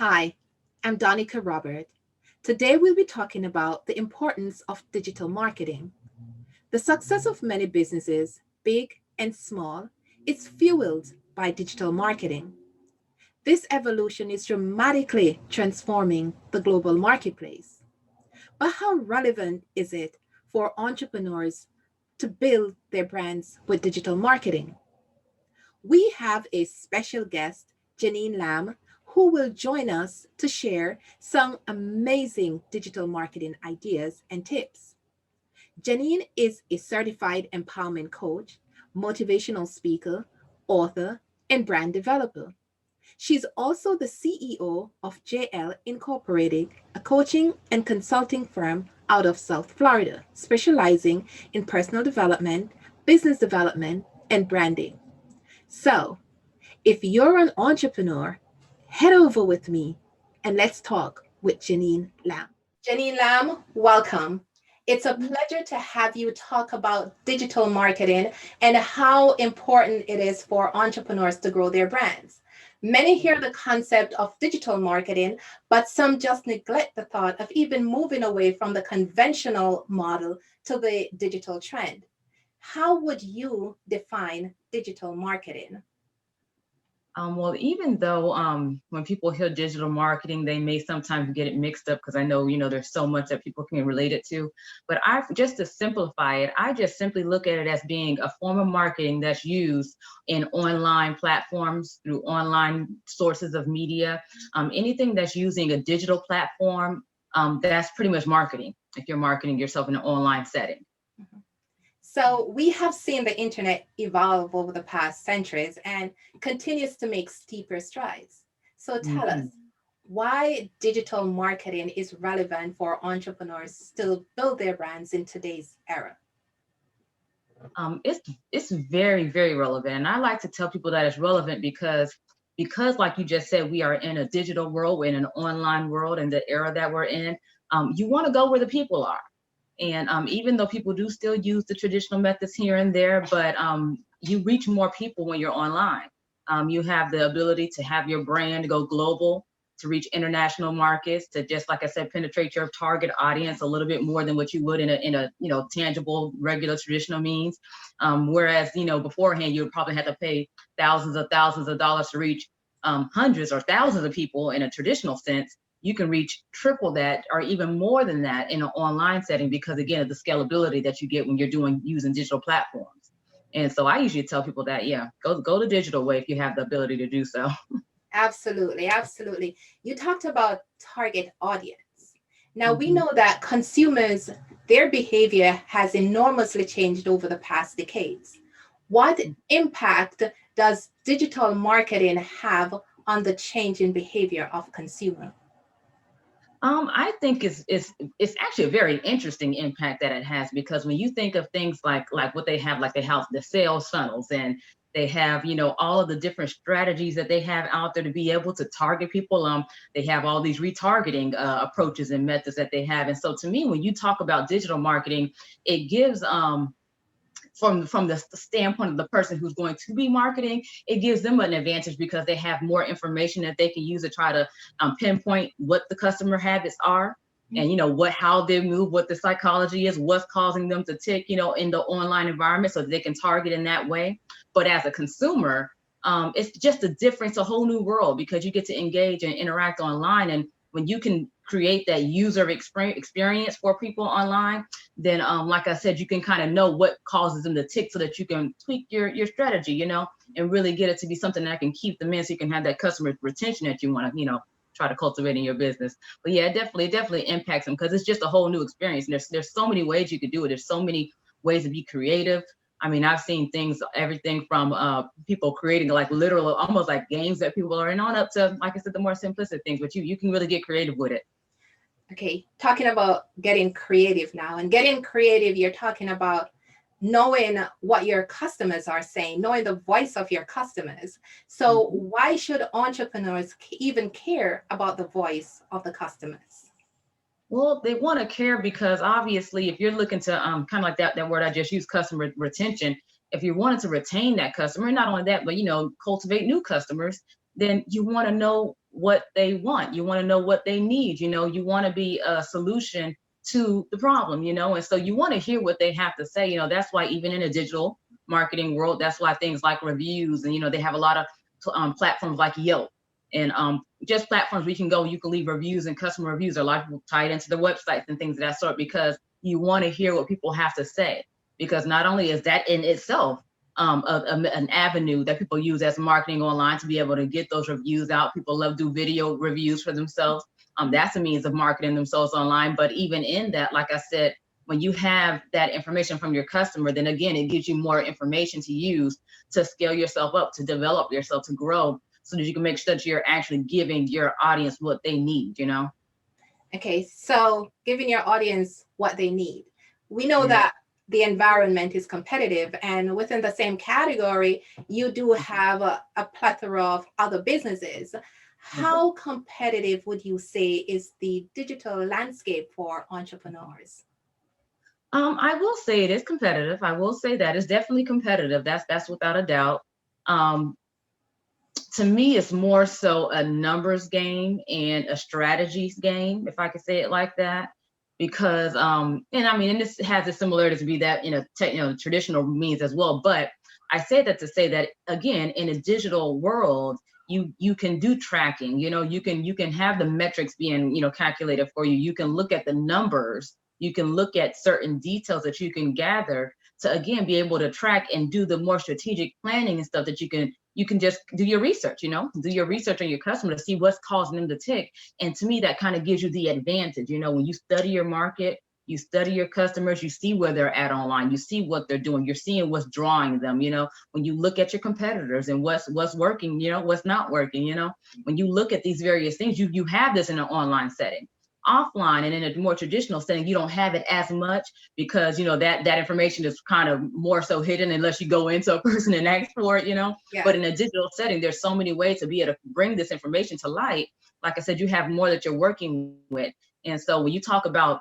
Hi, I'm Donica Robert. Today we'll be talking about the importance of digital marketing. The success of many businesses, big and small, is fueled by digital marketing. This evolution is dramatically transforming the global marketplace. But how relevant is it for entrepreneurs to build their brands with digital marketing? We have a special guest, Janine Lam, who will join us to share some amazing digital marketing ideas and tips. Janine is a certified empowerment coach, motivational speaker, author, and brand developer. She's also the CEO of JL Incorporated, a coaching and consulting firm out of South Florida, specializing in personal development, business development, and branding. So, if you're an entrepreneur, head over with me and let's talk with Janine Lam. Janine Lam, welcome. It's a pleasure to have you talk about digital marketing and how important it is for entrepreneurs to grow their brands. Many hear the concept of digital marketing, but some just neglect the thought of even moving away from the conventional model to the digital trend. How would you define digital marketing? Well, even though when people hear digital marketing, they may sometimes get it mixed up because I know, there's so much that people can relate it to. But just to simplify it, I just simply look at it as being a form of marketing that's used in online platforms through online sources of media. Anything that's using a digital platform, that's pretty much marketing if you're marketing yourself in an online setting. Mhm. So we have seen the internet evolve over the past centuries and continues to make steeper strides. So tell us Mhm. why digital marketing is relevant for entrepreneurs to build their brands in today's era. It's very, very relevant. And I like to tell people that it's relevant because like you just said, we are in a digital world, we're in an online world, and the era that we're in, you want to go where the people are. And even though people do still use the traditional methods here and there, but you reach more people when you're online. You have the ability to have your brand go global, to reach international markets, to just like I said, penetrate your target audience a little bit more than what you would in a tangible, regular, traditional means. Whereas beforehand, you would probably have to pay thousands of dollars to reach hundreds or thousands of people in a traditional sense. You can reach triple that or even more than that in an online setting because again of the scalability that you get when you're doing using digital platforms. And so I usually tell people that go the digital way if you have the ability to do so. Absolutely, absolutely. You talked about target audience. Now we Mhm. know that consumers, their behavior has enormously changed over the past decades. What impact does digital marketing have on the change in behavior of consumer? I think it's actually a very interesting impact that it has because when you think of things like what they have the sales funnels and they have all of the different strategies that they have out there to be able to target people. They have all these retargeting approaches and methods that they have, and so to me, when you talk about digital marketing, it gives from the standpoint of the person who's going to be marketing, it gives them an advantage because they have more information that they can use to try to pinpoint what the customer habits are and what how they move, what the psychology is, what's causing them to tick in the online environment so they can target in that way. But as a consumer, it's just a difference, a whole new world because you get to engage and interact online. And when you can create that user experience for people online, then like I said, you can kind of know what causes them to tick so that you can tweak your strategy, and really get it to be something that can keep them in so you can have that customer retention that you want to, try to cultivate in your business. But yeah, it definitely impacts them because it's just a whole new experience. And there's so many ways you could do it. There's so many ways to be creative. I mean, I've seen things, everything from people creating like literal, almost like games that people are in on up to, like I said, the more simplistic things, but you can really get creative with it. Okay, talking about getting creative now, and getting creative, you're talking about knowing what your customers are saying, knowing the voice of your customers. So, Mhm. why should entrepreneurs even care about the voice of the customers? Well, they want to care because obviously, if you're looking to kind of like that word I just used, customer retention. If you wanted to retain that customer, not only that, but cultivate new customers, then you want to know what they want. You want to know what they need. You want to be a solution to the problem, and so you want to hear what they have to say. That's why even in a digital marketing world, that's why things like reviews, and they have a lot of platforms like Yelp, and just platforms where you can leave reviews, and customer reviews are like tied into the websites and things of that sort, because you want to hear what people have to say, because not only is that in itself an avenue that people use as marketing online to be able to get those reviews out. People love do video reviews for themselves. That's a means of marketing themselves online. But even in that, like I said, when you have that information from your customer, then again, it gives you more information to use to scale yourself up, to develop yourself, to grow, so that you can make sure that you're actually giving your audience what they need. Okay, so giving your audience what they need. We know Yeah. that the environment is competitive, and within the same category, you do have a plethora of other businesses. How competitive would you say is the digital landscape for entrepreneurs? I will say it is competitive. I will say that it's definitely competitive. That's without a doubt. Um, to me, it's more so a numbers game and a strategies game, if I could say it like that. Because and I mean, and this has a similarity to be that in a traditional means as well. But I say that to say that again, in a digital world, you can do tracking. You can have the metrics being calculated for you. You can look at the numbers. You can look at certain details that you can gather to again be able to track and do the more strategic planning and stuff that you can just do your research, do your research on your customer to see what's causing them to tick. And to me, that kind of gives you the advantage, when you study your market, you study your customers, you see where they're at online, you see what they're doing, you're seeing what's drawing them, when you look at your competitors and what's working, what's not working, when you look at these various things, you have this in an online setting. Offline and in a more traditional setting, you don't have it as much, because that information is kind of more so hidden unless you go into a person and ask for it. Yeah. But in a digital setting, there's so many ways to be able to bring this information to light. Like I said, you have more that you're working with. And so when you talk about,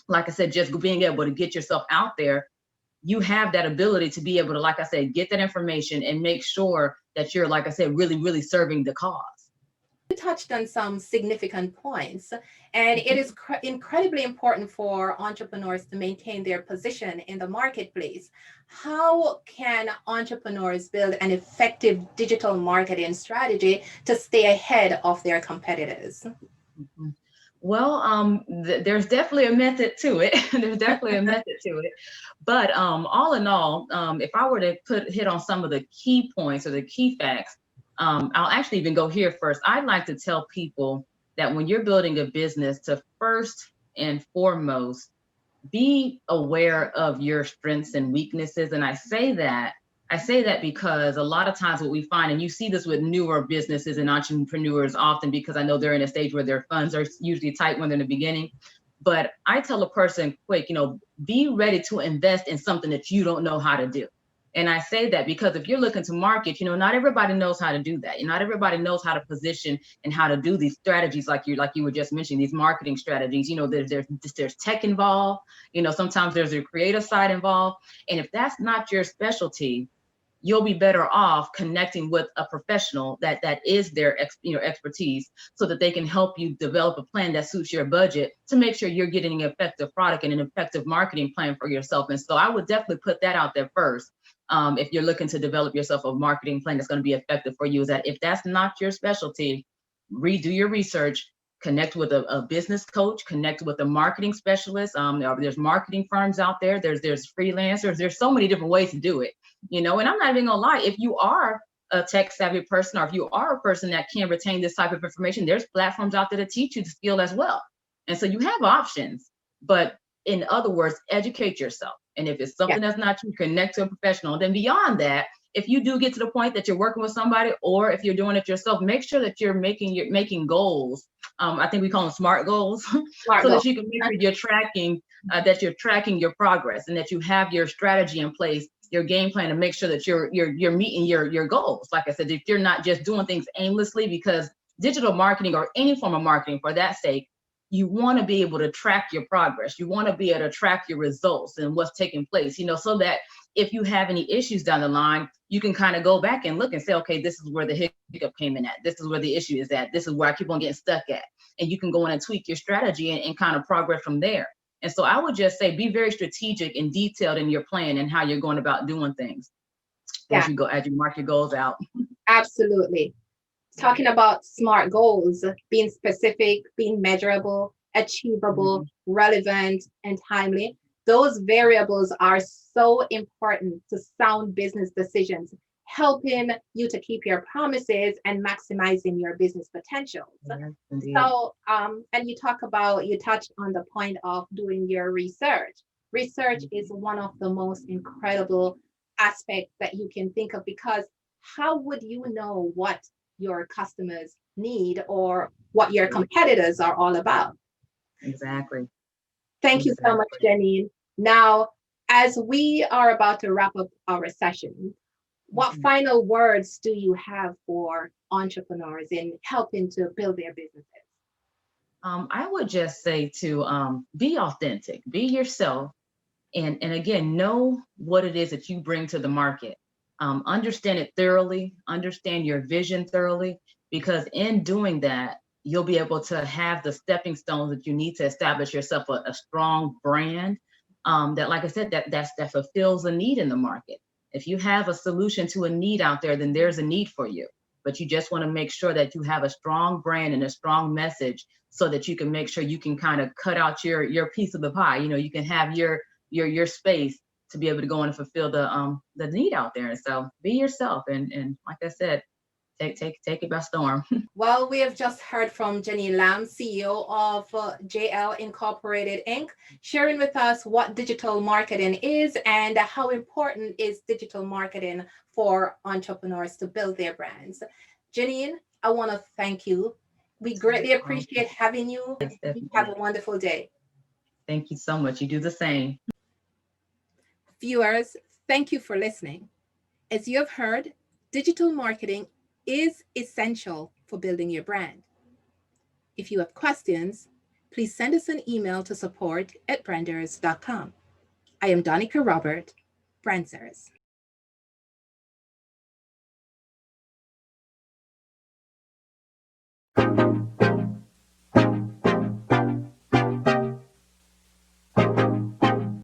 like I said, just being able to get yourself out there, you have that ability to be able to, like I said, get that information and make sure that you're, like I said, really, really serving the cause. You touched on some significant points, and it is incredibly important for entrepreneurs to maintain their position in the marketplace. How can entrepreneurs build an effective digital marketing strategy to stay ahead of their competitors? Mhm. Well, there's definitely a method to it. There's definitely a method to it. But all in all, if I were to hit on some of the key points or the key facts, I'll actually even go here first. I'd like to tell people that when you're building a business, to first and foremost be aware of your strengths and weaknesses. And I say that because a lot of times what we find, and you see this with newer businesses and entrepreneurs often, because I know they're in a stage where their funds are usually tight when they're in the beginning. But I tell a person quick, be ready to invest in something that you don't know how to do. And I say that because if you're looking to market, not everybody knows how to do that. Not everybody knows how to position and how to do these strategies, like you were just mentioning, these marketing strategies. There's tech involved. Sometimes there's a creative side involved. And if that's not your specialty, you'll be better off connecting with a professional that is their expertise, so that they can help you develop a plan that suits your budget to make sure you're getting an effective product and an effective marketing plan for yourself. And so I would definitely put that out there first. If you're looking to develop yourself a marketing plan that's going to be effective for you, is that if that's not your specialty, redo your research, connect with a business coach, connect with a marketing specialist. There's marketing firms out there. There's freelancers. There's so many different ways to do it. And I'm not even gonna lie, if you are a tech savvy person, or if you are a person that can retain this type of information, there's platforms out there to teach you the skill as well. And so you have options, but in other words, educate yourself. And if it's something that's not you, connect to a professional. And then beyond that, if you do get to the point that you're working with somebody, or if you're doing it yourself, make sure that you're making goals. I think we call them SMART goals, that you can make sure you're tracking your progress, and that you have your strategy in place, your game plan, to make sure that you're meeting your goals. Like I said, if you're not just doing things aimlessly, because digital marketing, or any form of marketing for that sake, you want to be able to track your progress. You want to be able to track your results and what's taking place, so that if you have any issues down the line, you can kind of go back and look and say, okay, this is where the hiccup came in at. This is where the issue is at. This is where I keep on getting stuck at. And you can go in and tweak your strategy and kind of progress from there. And so I would just say, be very strategic and detailed in your plan and how you're going about doing things Yeah, as you mark your goals out. absolutely. Talking about SMART goals, being specific, being measurable, achievable, relevant, and timely. Those variables are so important to sound business decisions, helping you to keep your promises and maximizing your business potentials. Yes, indeed. So, and you touched on the point of doing your research. Research is one of the most incredible aspects that you can think of, because how would you know what your customers need or what your competitors are all about? Exactly. Thank you so much, Exactly. Janine. Now, as we are about to wrap up our session, what Mhm. final words do you have for entrepreneurs in helping to build their businesses? I would just say to be authentic, be yourself, and again, know what it is that you bring to the market. Understand it thoroughly, understand your vision thoroughly, because in doing that, you'll be able to have the stepping stones that you need to establish yourself a strong brand that, like I said, that fulfills a need in the market. If you have a solution to a need out there, then there's a need for you. But you just want to make sure that you have a strong brand and a strong message so that you can make sure you can kind of cut out your piece of the pie. You know, you can have your space to be able to go in and fulfill the need out there. And so be yourself, and like I said, take it by storm. Well, we have just heard from Jenny Lam, CEO of JL Incorporated Inc., sharing with us what digital marketing is and how important is digital marketing for entrepreneurs to build their brands. Janine, I want to thank you. We greatly appreciate having you. Yes, You have definitely. a wonderful day. Thank you so much. You do the same. Viewers, thank you for listening. As you have heard, digital marketing is essential for building your brand. If you have questions, please send us an email to support@branders.com. I am Donica Robert, Brandsters.